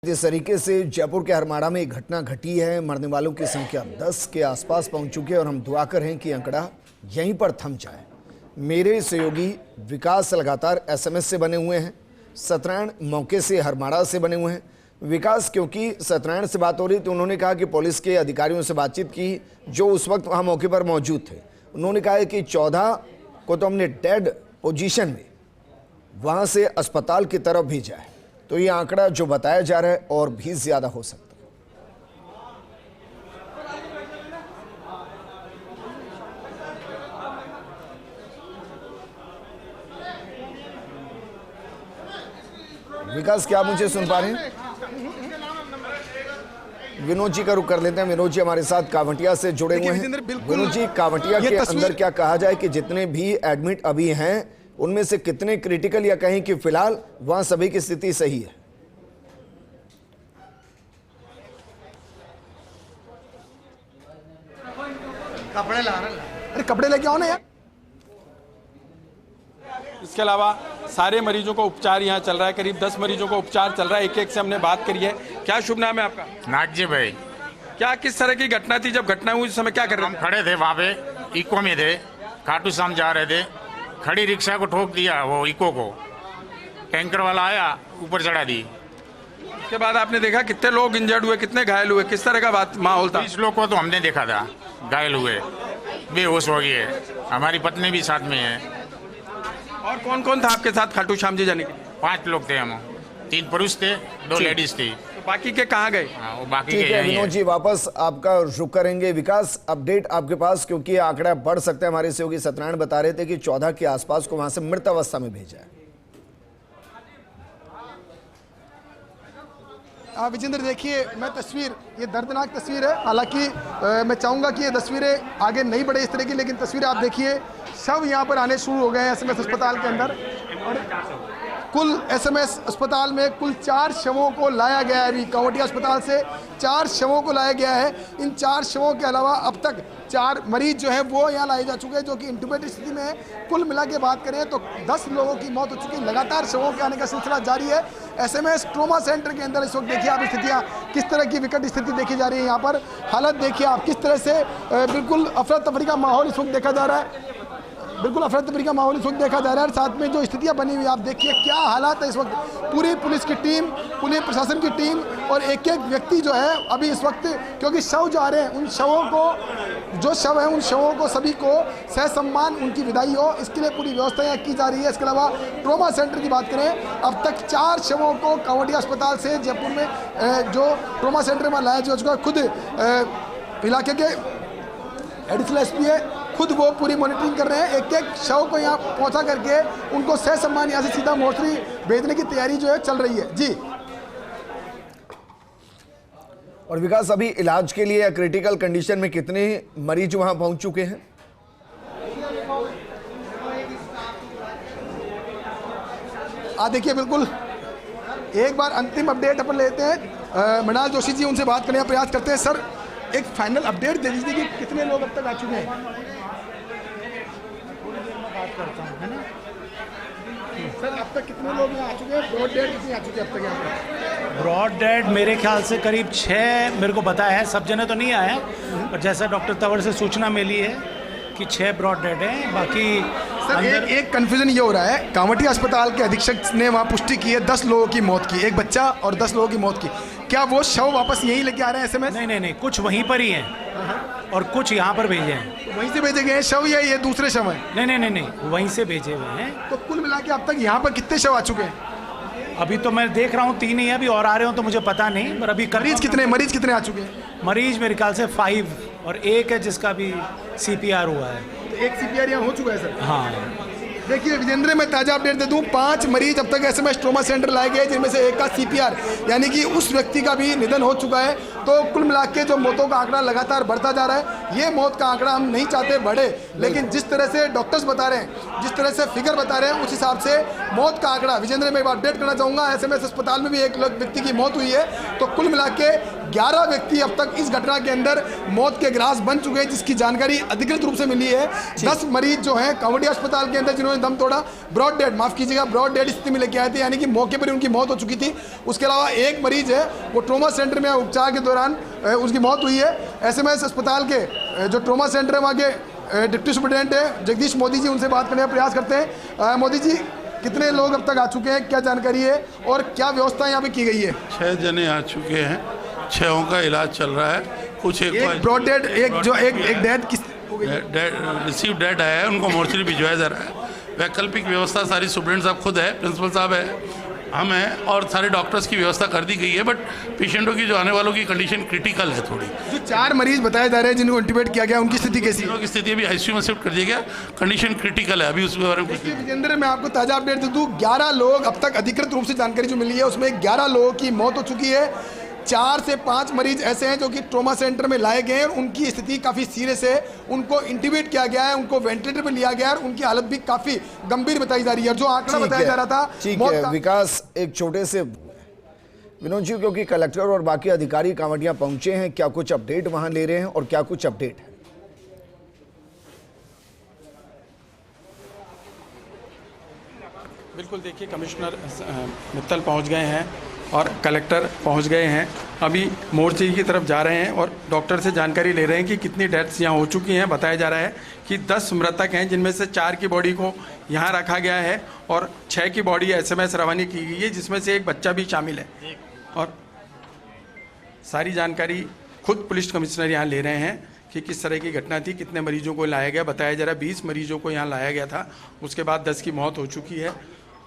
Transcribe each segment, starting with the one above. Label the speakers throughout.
Speaker 1: जिस तरीके से जयपुर के हरमाड़ा में एक घटना घटी है, मरने वालों की संख्या 10 के आसपास पहुंच चुकी है और हम दुआ कर रहे हैं कि आंकड़ा यहीं पर थम जाए। मेरे सहयोगी विकास लगातार एसएमएस से बने हुए हैं, सत्यनारायण मौके से हरमाड़ा से बने हुए हैं। विकास, क्योंकि सत्यनारायण से बात हो रही तो उन्होंने कहा कि पुलिस के अधिकारियों से बातचीत की जो उस वक्त वहाँ मौके पर मौजूद थे। उन्होंने कहा है कि 14 को तो हमने डेड पोजीशन में वहाँ से अस्पताल की तरफ भेजा है, तो ये आंकड़ा जो बताया जा रहा है और भी ज्यादा हो सकता है। विकास, क्या आप मुझे सुन पा रहे हैं? विनोद जी का रुख कर लेते हैं। विनोद जी हमारे साथ कावंटिया से जुड़े हुए हैं। विनोद जी, कावंटिया के अंदर क्या कहा जाए कि जितने भी एडमिट अभी हैं उनमें से कितने क्रिटिकल, या कहें कि फिलहाल वहां सभी की स्थिति सही है?
Speaker 2: कपड़े ला रहे, अरे कपड़े लेके आओ ना यार।
Speaker 3: इसके अलावा सारे मरीजों को उपचार यहाँ चल रहा है। करीब 10 मरीजों को उपचार चल रहा है। एक एक से हमने बात करी है। क्या शुभ नाम है आपका?
Speaker 4: नागजी भाई।
Speaker 3: क्या किस तरह की घटना थी? जब घटना हुई उस समय क्या कर रहे थे?
Speaker 4: हम खड़े थे वहाँ पे, इको में थे, खाटू श्याम जा रहे थे। खड़ी रिक्शा को ठोक दिया, वो इको को। टैंकर वाला आया, ऊपर चढ़ा दी।
Speaker 3: उसके बाद आपने देखा कितने लोग इंजर्ड हुए, कितने घायल हुए, किस तरह का माहौल था?
Speaker 4: 20 लोग को तो हमने देखा था घायल हुए, बेहोश हो गए। हमारी पत्नी भी साथ में है।
Speaker 3: और कौन कौन था आपके साथ खाटू श्याम जी जाने के?
Speaker 4: 5 लोग थे हम, 3 पुरुष थे, 2 लेडीज थी।
Speaker 3: तो बाकी के कहाँ गए?
Speaker 4: वो बाकी
Speaker 1: ठीक
Speaker 4: के
Speaker 1: है
Speaker 4: यहीं
Speaker 1: विनोद जी, वापस आपका रुख करेंगे। विकास, अपडेट आपके पास, क्योंकि आंकड़ा बढ़ सकता है। हमारे सहयोगी सत्यनारायण बता रहे थे कि 14 के आसपास को वहां से मृत अवस्था में भेजा है।
Speaker 2: विजेंद्र, देखिए मैं तस्वीर, ये दर्दनाक तस्वीर है। हालांकि मैं चाहूँगा कि ये तस्वीरें आगे नहीं बढ़े इस तरह की, लेकिन तस्वीरें आप देखिए, शव यहाँ पर आने शुरू हो गए हैं एसएमएस अस्पताल के अंदर। और कुल एसएमएस अस्पताल में कुल 4 शवों को लाया गया है। अभी कावंटिया अस्पताल से 4 शवों को लाया गया है। इन 4 शवों के अलावा अब तक 4 मरीज जो है वो यहाँ लाए जा चुके हैं, जो कि इंटुबेटेड स्थिति में है। कुल मिला के बात करें तो 10 लोगों की मौत हो चुकी है। लगातार शवों के आने का सिलसिला जारी है। एसएमएस ट्रॉमा सेंटर के अंदर इस वक्त देखिए आप स्थितियाँ, किस तरह की विकट स्थिति देखी जा रही है। यहाँ पर हालत देखिए आप, किस तरह से बिल्कुल अफरा तफरी का माहौल इस वक्त देखा जा रहा है। बिल्कुल अफरा तफरी का माहौल इस वक्त देखा जा रहा है। साथ में जो स्थितियां बनी हुई आप देखिए, क्या हालात है इस वक्त। पूरी पुलिस की टीम, पुलिस प्रशासन की टीम और एक एक व्यक्ति जो है अभी इस वक्त, क्योंकि शव जो आ रहे हैं, उन शवों को, जो शव है उन शवों को सभी को सहसम्मान उनकी विदाई हो, इसके लिए पूरी व्यवस्था यहाँ की जा रही है। इसके अलावा ट्रॉमा सेंटर की बात करें, अब तक 4 शवों को कावंटिया अस्पताल से जयपुर में जो ट्रॉमा सेंटर में लाया जा चुका है। खुद इलाके के एडिशनल एसपी है, खुद वो पूरी मॉनिटरिंग कर रहे हैं। एक एक शव को यहाँ पहुँचा करके उनको सह सम्मान यहाँ से सीधा मोर्चरी भेजने की तैयारी जो है चल रही है। जी।
Speaker 1: और विकास, अभी इलाज के लिए या क्रिटिकल कंडीशन में कितने मरीज वहां पहुंच चुके हैं?
Speaker 2: देखिए, बिल्कुल एक बार अंतिम अपडेट अपन लेते हैं। मृणाल जोशी जी, उनसे बात करने का प्रयास करते हैं। सर, एक फाइनल अपडेट दे दीजिए कि कितने लोग अब तक आ चुके हैं? बात करता हूं, है ना सर, अब तक कितने लोग यहाँ आ चुके हैं? ब्रॉड डेड कितने आ चुके हैं अब तक यहाँ पर?
Speaker 5: ब्रॉड डेड मेरे ख्याल से करीब 6 मेरे को बताया है। सब जने तो नहीं आए हैं, पर जैसा डॉक्टर तंवर से सूचना मिली है कि 6 ब्रॉड डेड हैं। बाकी
Speaker 2: सर, एक कन्फ्यूजन ये हो रहा है, कावंटिया अस्पताल के अधीक्षक ने वहाँ पुष्टि की है 10 लोगों की मौत की, एक बच्चा और 10 लोगों की मौत की। क्या वो शव वापस यहीं लेके आ रहे हैं एसएमएस?
Speaker 5: नहीं, कुछ वहीं पर ही हैं और कुछ यहाँ पर भेजे हैं।
Speaker 2: वहीं से भेजे गए हैं शव या ये दूसरे शव हैं?
Speaker 5: नहीं, वहीं से भेजे हुए हैं।
Speaker 2: तो कुल मिला के अब तक यहाँ पर कितने शव आ चुके हैं?
Speaker 5: अभी तो मैं देख रहा हूँ 3 ही है, अभी और आ रहे हो तो मुझे पता नहीं, पर अभी
Speaker 2: मरीज कितने आ चुके हैं?
Speaker 5: मरीज मेरे ख्याल से 5 और एक है जिसका भी CPR हुआ है।
Speaker 2: तो एक CPR यहाँ हो चुका है सर?
Speaker 5: हाँ।
Speaker 2: देखिए विजेंद्र, मैं ताज़ा अपडेट दे दूं, 5 मरीज अब तक एसएमएस ट्रॉमा सेंटर लाए गए, जिनमें से एक का CPR यानी कि उस व्यक्ति का भी निधन हो चुका है। तो कुल मिला के जो मौतों का आंकड़ा लगातार बढ़ता जा रहा है। ये मौत का आंकड़ा हम नहीं चाहते बढ़े, लेकिन जिस तरह से डॉक्टर्स बता रहे हैं, जिस तरह से फिगर बता रहे हैं, उस हिसाब से मौत का आंकड़ा, विजेंद्र मैं एक बार अपडेट करना चाहूँगा, एसएमएस अस्पताल में भी 1 व्यक्ति की मौत हुई है। तो कुल मिला के 11 व्यक्ति अब तक इस घटना के अंदर मौत के ग्रास बन चुके हैं, जिसकी जानकारी अधिकृत रूप से मिली है। 10 मरीज जो हैं कावंटिया अस्पताल के अंदर जिन्होंने में दम तोड़ा। ब्रॉड डेड, माफ़ कीजिएगा, ब्रॉड डेड स्थिति में लेके आए थे, यानी कि मौके पर उनकी मौत हो चुकी थी। उसके अलावा एक मरीज है वो ट्रॉमा सेंटर में उपचार के दौरान उसकी मौत हुई है। SMS अस्पताल के जो ट्रॉमा सेंटर है वहाँ के डिप्टी सुपरिटेंडेंट है जगदीश मोदी जी, उनसे बात करने का प्रयास करते हैं। मोदी जी, कितने लोग अब तक आ चुके हैं, क्या जानकारी है और क्या व्यवस्था यहाँ पे की गई है?
Speaker 6: 6 जने आ चुके हैं, 6 का इलाज चल रहा है। कुछ
Speaker 2: एक ब्रॉड डेड, एक डेड किस
Speaker 6: रिसीव डेड आया है, उनको मोर्चरी भिजवाया जा रहा है। वैकल्पिक व्यवस्था सारी सुप्रिटेंडेंट साहब खुद है, प्रिंसिपल साहब है, हम हैं और सारे डॉक्टर्स की व्यवस्था कर दी गई है। बट पेशेंटों की जो आने वालों की कंडीशन क्रिटिकल है थोड़ी।
Speaker 2: जो 4 मरीज बताए जा रहे हैं जिनको इंटीबेट किया गया, उनकी स्थिति कैसी है?
Speaker 6: उनकी स्थिति अभी ICU में शिफ्ट कर दिया गया, कंडीशन क्रिटिकल है, अभी उसके बारे में कुछ नहीं।
Speaker 2: विजेंद्र, मैं आपको ताज़ा अपडेट दे दूँ, 11 लोग अब तक अधिकृत रूप से जानकारी जो मिली है उसमें 11 लोगों की मौत हो चुकी है। 4 से 5 मरीज ऐसे हैं जो कि ट्रॉमा सेंटर में लाए गए हैं, उनकी स्थिति काफ़ी सीरियस है, उनको इंटीबेट किया गया है, उनको वेंटिलेटर पर लिया गया है और उनकी हालत भी काफ़ी गंभीर बताई जा रही है। जो आंकड़ा बताया जा रहा था,
Speaker 1: ठीक है विकास, एक छोटे से विनोद जी, क्योंकि कलेक्टर और बाकी अधिकारी कांवड़िया पहुंचे हैं, क्या कुछ अपडेट वहां ले रहे हैं और क्या कुछ अपडेट है?
Speaker 3: बिल्कुल, देखिए कमिश्नर मित्तल पहुंच गए हैं और कलेक्टर पहुंच गए हैं, अभी मोर्चे की तरफ जा रहे हैं और डॉक्टर से जानकारी ले रहे हैं कि कितनी डेथ्स यहाँ हो चुकी हैं। बताया जा रहा है कि 10 मृतक हैं, जिनमें से 4 की बॉडी को यहाँ रखा गया है और 6 की बॉडी SMS रवानी की गई है, जिसमें से एक बच्चा भी शामिल है। और सारी जानकारी खुद पुलिस कमिश्नर यहाँ ले रहे हैं कि किस तरह की घटना थी, कितने मरीजों को लाया गया। बताया जा रहा है 20 मरीजों को यहाँ लाया गया था, उसके बाद 10 की मौत हो चुकी है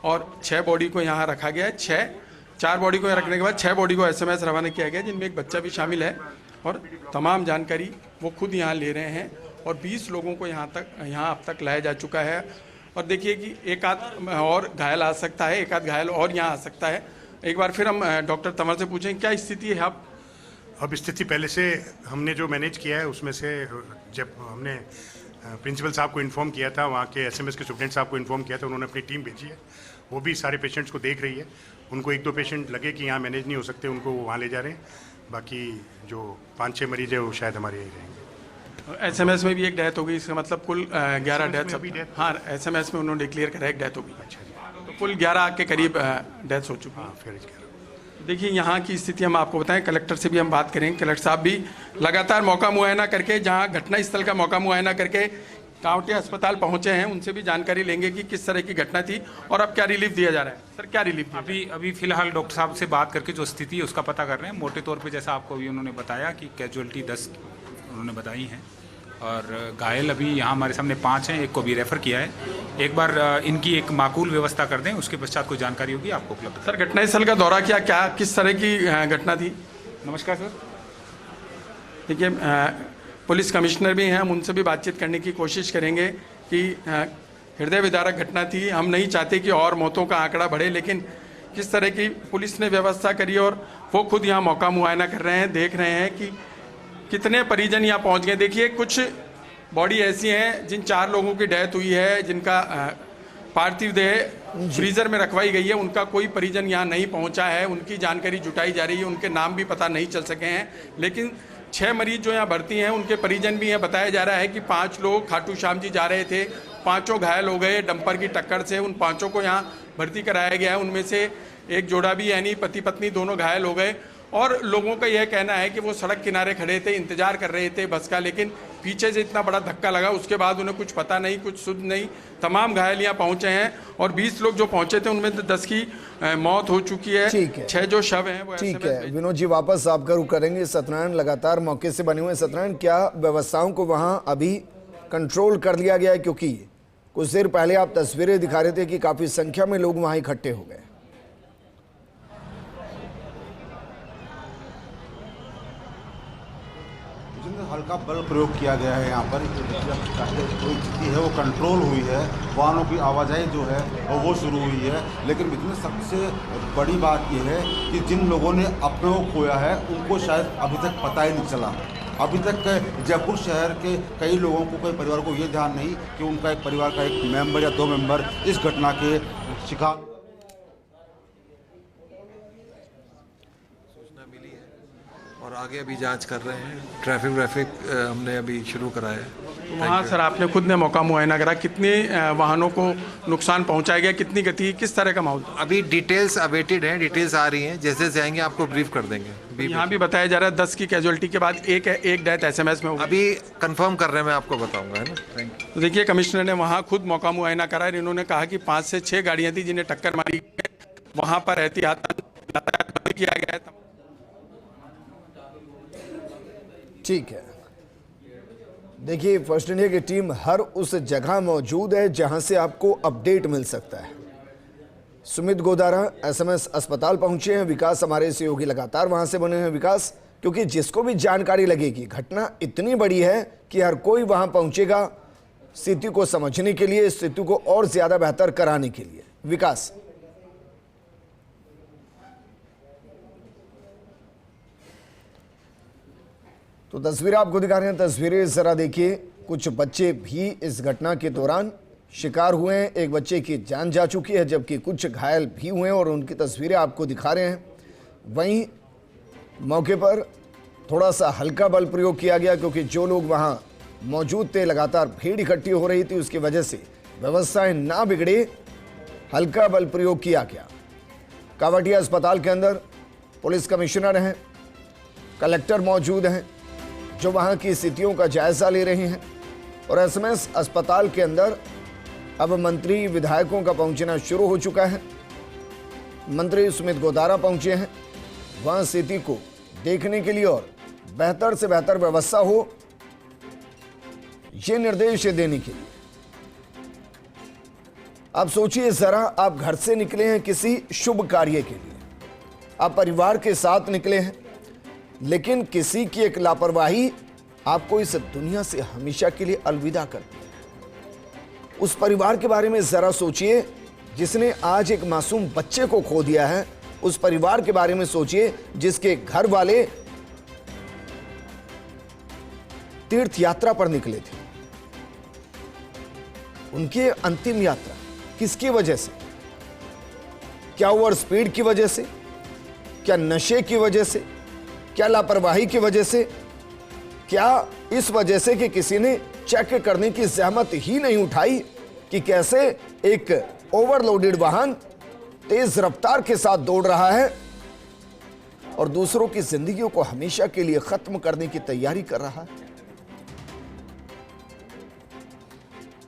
Speaker 3: और 6 बॉडी को यहाँ रखा गया है। 4 बॉडी को रखने के बाद 6 बॉडी को SMS रवाना किया गया, जिनमें एक बच्चा भी शामिल है और तमाम जानकारी वो खुद यहाँ ले रहे हैं। और 20 लोगों को यहाँ अब तक लाया जा चुका है। और देखिए कि एक आध और घायल आ सकता है, एक आध घायल और यहाँ आ सकता है। एक बार फिर हम डॉक्टर तंवर से पूछें क्या स्थिति है
Speaker 7: अब स्थिति पहले से हमने जो मैनेज किया है उसमें से, जब हमने प्रिंसिपल साहब को इन्फॉर्म किया था, वहाँ के SMS के सुप्रिटेंडेंट साहब को इन्फॉर्म किया था, उन्होंने अपनी टीम भेजी है, वो भी सारे पेशेंट्स को देख रही है। उनको 1-2 पेशेंट लगे कि यहाँ मैनेज नहीं हो सकते, उनको वहाँ ले जा रहे हैं। बाकी जो 5-6 मरीज है वो शायद हमारे यहीं रहेंगे।
Speaker 3: SMS में भी एक डेथ हो गई, इसका मतलब कुल 11 डेथ। हाँ, SMS में उन्होंने डिक्लेयर करा एक डेथ हो गई।
Speaker 7: अच्छा जी,
Speaker 3: तो कुल 11 के करीब डेथ्स हो चुकी हैं।
Speaker 7: फिर
Speaker 3: देखिए यहाँ की स्थिति हम आपको बताएं, कलेक्टर से भी हम बात करेंगे। कलेक्टर साहब भी लगातार मौका मुआयना करके, जहाँ घटना स्थल का मौका मुआयना करके कांवटिया अस्पताल पहुंचे हैं, उनसे भी जानकारी लेंगे कि किस तरह की घटना थी और अब क्या रिलीफ दिया जा रहा है। सर, क्या रिलीफ?
Speaker 8: अभी फिलहाल डॉक्टर साहब से बात करके जो स्थिति है उसका पता कर रहे हैं। मोटे तौर पे जैसा आपको अभी उन्होंने बताया कि कैजुअलिटी 10 उन्होंने बताई हैं और घायल अभी यहाँ हमारे सामने 5 हैं, एक को भी रेफ़र किया है। एक बार इनकी एक माकूल व्यवस्था कर दें, उसके पश्चात कोई जानकारी होगी आपको उपलब्ध।
Speaker 3: सर, घटनास्थल का दौरा किया, क्या किस तरह की घटना थी?
Speaker 8: नमस्कार सर।
Speaker 3: देखिए पुलिस कमिश्नर भी हैं, हम उनसे भी बातचीत करने की कोशिश करेंगे कि हृदय विदारक घटना थी, हम नहीं चाहते कि और मौतों का आंकड़ा बढ़े, लेकिन किस तरह की पुलिस ने व्यवस्था करी और वो खुद यहाँ मौका मुआयना कर रहे हैं, देख रहे हैं कि कितने परिजन यहाँ पहुँच गए। देखिए कुछ बॉडी ऐसी हैं जिन 4 लोगों की डेथ हुई है, जिनका पार्थिव देह फ्रीजर में रखवाई गई है, उनका कोई परिजन यहाँ नहीं पहुँचा है, उनकी जानकारी जुटाई जा रही है, उनके नाम भी पता नहीं चल सके हैं। लेकिन 6 मरीज जो यहाँ भर्ती हैं उनके परिजन भी हैं। बताया जा रहा है कि 5 लोग खाटू श्याम जी जा रहे थे, 5 घायल हो गए डंपर की टक्कर से, उन 5 को यहाँ भर्ती कराया गया है। उनमें से एक जोड़ा भी यानी पति पत्नी दोनों घायल हो गए और लोगों का यह कहना है कि वो सड़क किनारे खड़े थे, इंतजार कर रहे थे बस का, लेकिन पीछे से इतना बड़ा धक्का लगा, उसके बाद उन्हें कुछ पता नहीं, कुछ सुध नहीं। तमाम घायल यहाँ पहुँचे हैं और 20 लोग जो पहुँचे थे उनमें 10 की मौत हो चुकी है। 6 जो शव हैं वो
Speaker 1: ठीक है। विनोद जी, वापस आपका रुख करेंगे। सत्यनारायण लगातार मौके से बने हुए। सत्यनारायण, क्या व्यवस्थाओं को वहाँ अभी कंट्रोल कर लिया गया है? क्योंकि कुछ देर पहले आप तस्वीरें दिखा रहे थे कि काफ़ी संख्या में लोग वहाँ इकट्ठे हो गए।
Speaker 9: हल्का बल प्रयोग किया गया है यहाँ पर, जो स्थिति है वो कंट्रोल हुई है, वाहनों की आवाजाही जो है वो शुरू हुई है। लेकिन इसमें सबसे बड़ी बात यह है कि जिन लोगों ने अपने को खोया है उनको शायद अभी तक पता ही नहीं चला। अभी तक जयपुर शहर के कई लोगों को, कई परिवार को ये ध्यान नहीं कि उनका एक परिवार का एक मेंबर या 2 मेंबर इस घटना के शिकार।
Speaker 10: और आगे अभी जांच कर रहे हैं। ट्रैफिक हमने अभी शुरू कराया है।
Speaker 3: वहाँ सर आपने खुद ने मौका मुआयना करा, कितने वाहनों को नुकसान पहुंचाया गया, कितनी गति, किस तरह का माहौल?
Speaker 10: अभी डिटेल्स अवेटेड हैं, डिटेल्स आ रही हैं, जैसे जैसे आएंगे आपको ब्रीफ कर देंगे।
Speaker 3: यहाँ भी बताया जा रहा है 10 की कैजुअलिटी के बाद एक डेथ SMS में होगी।
Speaker 10: अभी कंफर्म कर रहे हैं, मैं आपको बताऊंगा, है ना। Thank you.
Speaker 3: तो देखिए कमिश्नर ने वहाँ खुद मौका मुआयना करा है। इन्होंने कहा कि 5 से 6 गाड़ियाँ थी जिन्हें टक्कर मारी गई, वहाँ पर एहतियातन बंद किया गया है।
Speaker 1: ठीक है, देखिए फर्स्ट इंडिया की टीम हर उस जगह मौजूद है जहां से आपको अपडेट मिल सकता है। सुमित गोदारा SMS अस्पताल पहुंचे हैं, विकास हमारे सहयोगी लगातार वहां से बने हैं। विकास, क्योंकि जिसको भी जानकारी लगेगी, घटना इतनी बड़ी है कि हर कोई वहां पहुंचेगा स्थिति को समझने के लिए, स्थिति को और ज्यादा बेहतर कराने के लिए। विकास, तो तस्वीरें आपको दिखा रहे हैं, तस्वीरें जरा देखिए। कुछ बच्चे भी इस घटना के दौरान शिकार हुए हैं, एक बच्चे की जान जा चुकी है जबकि कुछ घायल भी हुए हैं और उनकी तस्वीरें आपको दिखा रहे हैं। वहीं मौके पर थोड़ा सा हल्का बल प्रयोग किया गया क्योंकि जो लोग वहां मौजूद थे, लगातार भीड़ इकट्ठी हो रही थी, उसकी वजह से व्यवस्थाएं ना बिगड़े, हल्का बल प्रयोग किया गया। कावटिया अस्पताल के अंदर पुलिस कमिश्नर हैं, कलेक्टर मौजूद हैं जो वहां की स्थितियों का जायजा ले रहे हैं और SMS अस्पताल के अंदर अब मंत्री विधायकों का पहुंचना शुरू हो चुका है। मंत्री सुमित गोदारा पहुंचे हैं वहां स्थिति को देखने के लिए और बेहतर से बेहतर व्यवस्था हो, ये निर्देश देने के लिए। आप सोचिए जरा, आप घर से निकले हैं किसी शुभ कार्य के लिए, आप परिवार के साथ निकले हैं, लेकिन किसी की एक लापरवाही आपको इस दुनिया से हमेशा के लिए अलविदा कर दिया। उस परिवार के बारे में जरा सोचिए जिसने आज एक मासूम बच्चे को खो दिया है। उस परिवार के बारे में सोचिए जिसके घर वाले तीर्थ यात्रा पर निकले थे। उनकी अंतिम यात्रा किसकी वजह से? क्या ओवर स्पीड की वजह से? क्या नशे की वजह से? क्या लापरवाही की वजह से? क्या इस वजह से कि किसी ने चेक करने की जहमत ही नहीं उठाई कि कैसे एक ओवरलोडेड वाहन तेज रफ्तार के साथ दौड़ रहा है और दूसरों की जिंदगियों को हमेशा के लिए खत्म करने की तैयारी कर रहा है?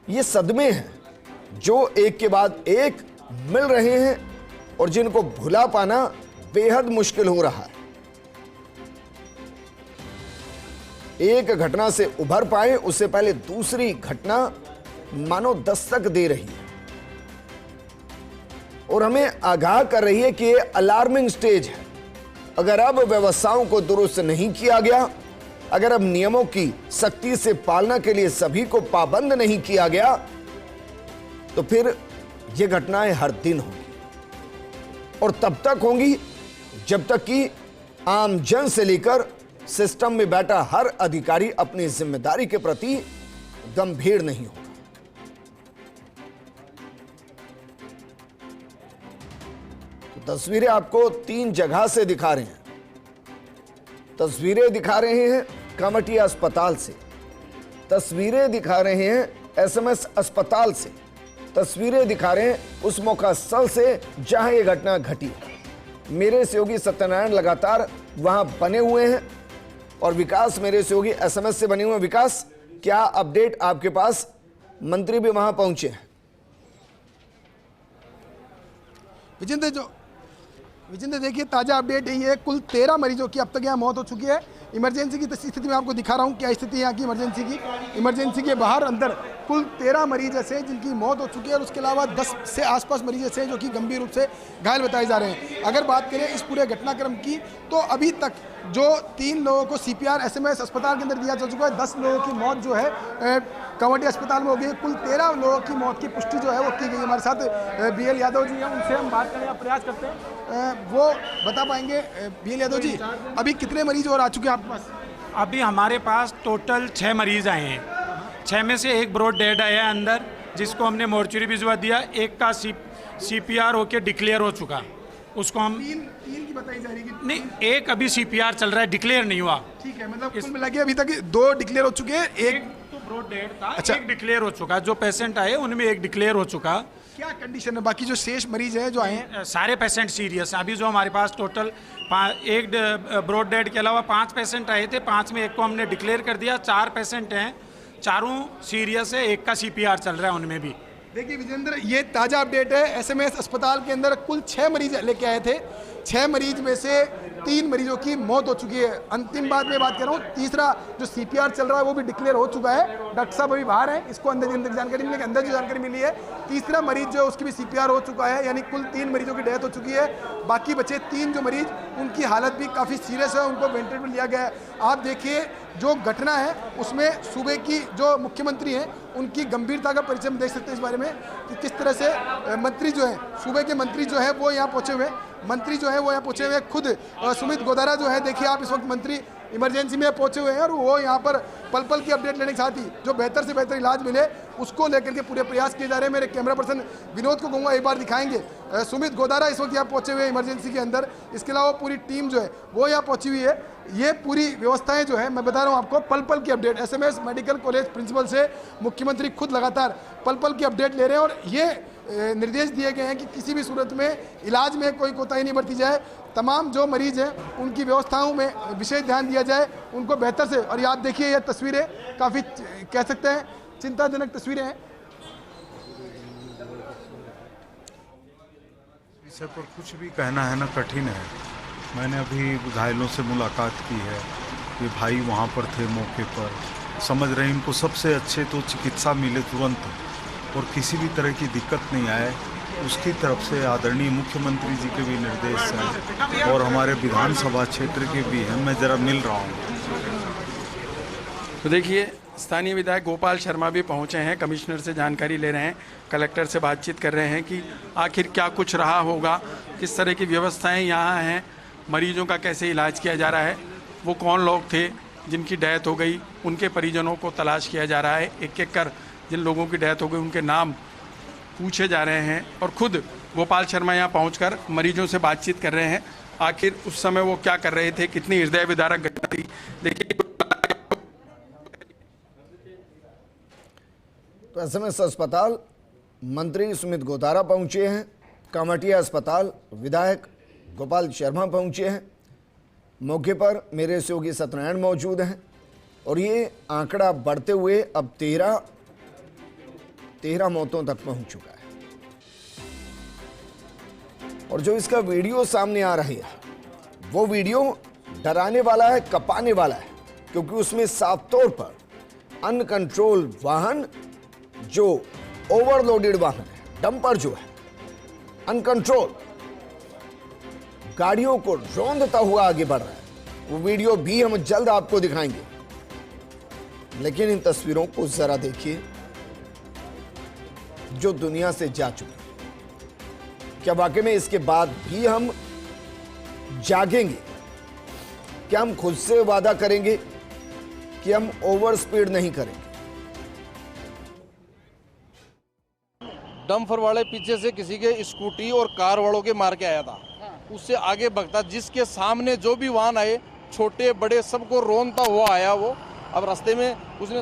Speaker 1: ये सदमे हैं जो एक के बाद एक मिल रहे हैं और जिनको भुला पाना बेहद मुश्किल हो रहा है। एक घटना से उभर पाए उससे पहले दूसरी घटना मानो दस्तक दे रही है और हमें आगाह कर रही है कि ये अलार्मिंग स्टेज है। अगर अब व्यवस्थाओं को दुरुस्त नहीं किया गया, अगर अब नियमों की सख्ती से पालना के लिए सभी को पाबंद नहीं किया गया, तो फिर ये घटनाएं हर दिन होंगी और तब तक होंगी जब तक कि आम जन से लेकर सिस्टम में बैठा हर अधिकारी अपनी जिम्मेदारी के प्रति गंभीर नहीं होगा। तो तस्वीरें आपको 3 जगह से दिखा रहे हैं। तस्वीरें दिखा रहे हैं कावटिया अस्पताल से, तस्वीरें दिखा रहे हैं SMS अस्पताल से, तस्वीरें दिखा रहे हैं उस मौका स्थल से जहां यह घटना घटी। मेरे सहयोगी सत्यनारायण लगातार वहां बने हुए हैं और विकास मेरे सहयोगी SMS से बने हुए हैं। विकास, क्या अपडेट आपके पास? मंत्री भी वहां पहुंचे हैं।
Speaker 2: विजेंद्र देखिए, ताज़ा अपडेट यही है, कुल 13 मरीजों की अब तक यहाँ मौत हो चुकी है। इमरजेंसी की स्थिति में आपको दिखा रहा हूँ क्या स्थिति है यहाँ की इमरजेंसी की। इमरजेंसी के बाहर अंदर कुल 13 मरीज ऐसे हैं जिनकी मौत हो चुकी है और उसके अलावा 10 से आसपास मरीज ऐसे हैं जो कि गंभीर रूप से घायल बताए जा रहे हैं। अगर बात करें इस पूरे घटनाक्रम की तो अभी तक जो 3 लोगों को CPR SMS अस्पताल के अंदर दिया जा चुका है, 10 लोगों की मौत जो है कावटिया अस्पताल में हो गई है। कुल 13 लोगों की मौत की पुष्टि जो है वो की गई। हमारे साथ BL यादव जी हैं, उनसे हम बात करने का प्रयास करते हैं, वो बता पाएंगे। BL यादव जी, अभी कितने मरीज और आ चुके हैं आपके पास?
Speaker 5: अभी हमारे पास टोटल 6 मरीज आए हैं। 6 में से एक ब्रॉड डेड आया अंदर, जिसको हमने मोर्चरी भिजवा दिया। एक का CPR होके डिक्लेयर हो चुका, उसको हम
Speaker 2: तीन की बताई जा रही है।
Speaker 5: नहीं, एक अभी CPR चल रहा है, डिक्लेयर नहीं हुआ।
Speaker 2: ठीक है, मतलब कुल मिला के अभी तक 2 डिक्लेयर हो चुके हैं। एक
Speaker 5: ब्रॉड डेड था।
Speaker 2: अच्छा।
Speaker 5: एक डिक्लेयर हो चुका, जो पेशेंट आए उनमें एक डिक्लेयर हो चुका।
Speaker 2: क्या कंडीशन है बाकी जो शेष मरीज हैं जो आए हैं?
Speaker 5: सारे पेशेंट सीरियस हैं। अभी जो हमारे पास टोटल एक ब्रॉड डेड के अलावा 5 पेशेंट आए थे, 5 में एक को हमने डिक्लेयर कर दिया। 4 पेशेंट हैं, चारों सीरियस है, एक का CPR चल रहा है उनमें भी।
Speaker 2: देखिए विजेंद्र, ये ताज़ा अपडेट है। SMS अस्पताल के अंदर कुल 6 मरीज लेके आए थे। 6 मरीज में से 3 मरीजों की मौत हो चुकी है। अंतिम बात में बात कर रहा हूँ, तीसरा जो CPR चल रहा है वो भी डिक्लेयर हो चुका है। डॉक्टर साहब अभी बाहर हैं, इसको अंदर जानकारी मिली, अंदर जो जानकारी मिली है तीसरा मरीज जो है उसकी भी CPR हो चुका है, यानी कुल 3 मरीजों की डेथ हो चुकी है। बाकी बचे 3 जो मरीज, उनकी हालत भी काफ़ी सीरियस है, उनको वेंटिलेटर पर लिया गया है। आप देखिए जो घटना है उसमें सूबे की जो मुख्यमंत्री हैं उनकी गंभीरता का परिचय हम देख सकते हैं इस बारे में कि किस तरह से मंत्री जो है, सूबे के मंत्री जो है वो यहाँ पहुँचे हुए हैं। खुद सुमित गोदारा जो है, देखिए आप इस वक्त मंत्री इमरजेंसी में पहुंचे हुए हैं और वो यहाँ पर पल पल की अपडेट लेने के साथ ही जो बेहतर से बेहतर इलाज मिले उसको लेकर के पूरे प्रयास किए जा रहे हैं। मेरे कैमरा पर्सन विनोद को कहूँगा एक बार दिखाएंगे। सुमित गोदारा इस वक्त यहाँ पहुंचे हुए हैं इमरजेंसी के अंदर। इसके अलावा पूरी टीम जो है वो यहाँ पहुंची हुई है। ये पूरी व्यवस्थाएं जो है मैं बता रहा हूँ आपको, पल पल की update. SMS medical college principal से मुख्यमंत्री खुद लगातार पल पल की अपडेट ले रहे हैं और ये निर्देश दिए गए हैं कि किसी भी सूरत में इलाज में कोई कोताही नहीं बरती जाए। तमाम जो मरीज हैं उनकी व्यवस्थाओं में विशेष ध्यान दिया जाए, उनको बेहतर से। और आप देखिए ये तस्वीरें काफ़ी कह सकते हैं चिंताजनक तस्वीरें हैं।
Speaker 11: इस पर कुछ भी कहना है ना कठिन है। मैंने अभी घायलों से मुलाकात की है, ये भाई वहाँ पर थे मौके पर, समझ रहे हैं इनको सबसे अच्छे तो चिकित्सा मिले तुरंत और किसी भी तरह की दिक्कत नहीं आए, उसकी तरफ से आदरणीय मुख्यमंत्री जी के भी निर्देश हैं और हमारे विधानसभा क्षेत्र के भी हैं। मैं ज़रा मिल रहा हूँ।
Speaker 3: तो देखिए स्थानीय विधायक गोपाल शर्मा भी पहुंचे हैं, कमिश्नर से जानकारी ले रहे हैं, कलेक्टर से बातचीत कर रहे हैं कि आखिर क्या कुछ रहा होगा, किस तरह की व्यवस्थाएं यहाँ हैं, मरीजों का कैसे इलाज किया जा रहा है, वो कौन लोग थे जिनकी डेथ हो गई, उनके परिजनों को तलाश किया जा रहा है। एक एक कर जिन लोगों की डेथ हो गई उनके नाम पूछे जा रहे हैं और खुद गोपाल शर्मा यहाँ पहुंचकर मरीजों से बातचीत कर रहे हैं। आखिर उस समय वो क्या कर रहे थे, कितनी हृदय विदारक घटना थी, देखिए।
Speaker 1: तो SMS अस्पताल मंत्री सुमित गोदारा पहुंचे हैं, कामाटिया अस्पताल विधायक गोपाल शर्मा पहुंचे हैं, मौके पर मेरे सहयोगी सत्यनारायण मौजूद हैं और ये आंकड़ा बढ़ते हुए अब 13 मौतों तक पहुंच चुका है। और जो इसका वीडियो सामने आ रही है वो वीडियो डराने वाला है, कपाने वाला है, क्योंकि उसमें साफ तौर पर अनकंट्रोल वाहन, जो ओवरलोडेड वाहन है, डंपर जो है अनकंट्रोल गाड़ियों को रौंदता हुआ आगे बढ़ रहा है। वो वीडियो भी हम जल्द आपको दिखाएंगे, लेकिन इन तस्वीरों को जरा देखिए जो दुनिया से जा चुकी। क्या वाकई में इसके बाद भी हम जागेंगे? क्या हम खुद से वादा करेंगे कि हम ओवर स्पीड नहीं करेंगे?
Speaker 12: डंपर वाले पीछे से किसी के स्कूटी और कार वालों के मार के आया था, उससे आगे भगता, जिसके सामने जो भी वाहन आए छोटे बड़े सबको रोनता हुआ आया वो। अब रास्ते में उसने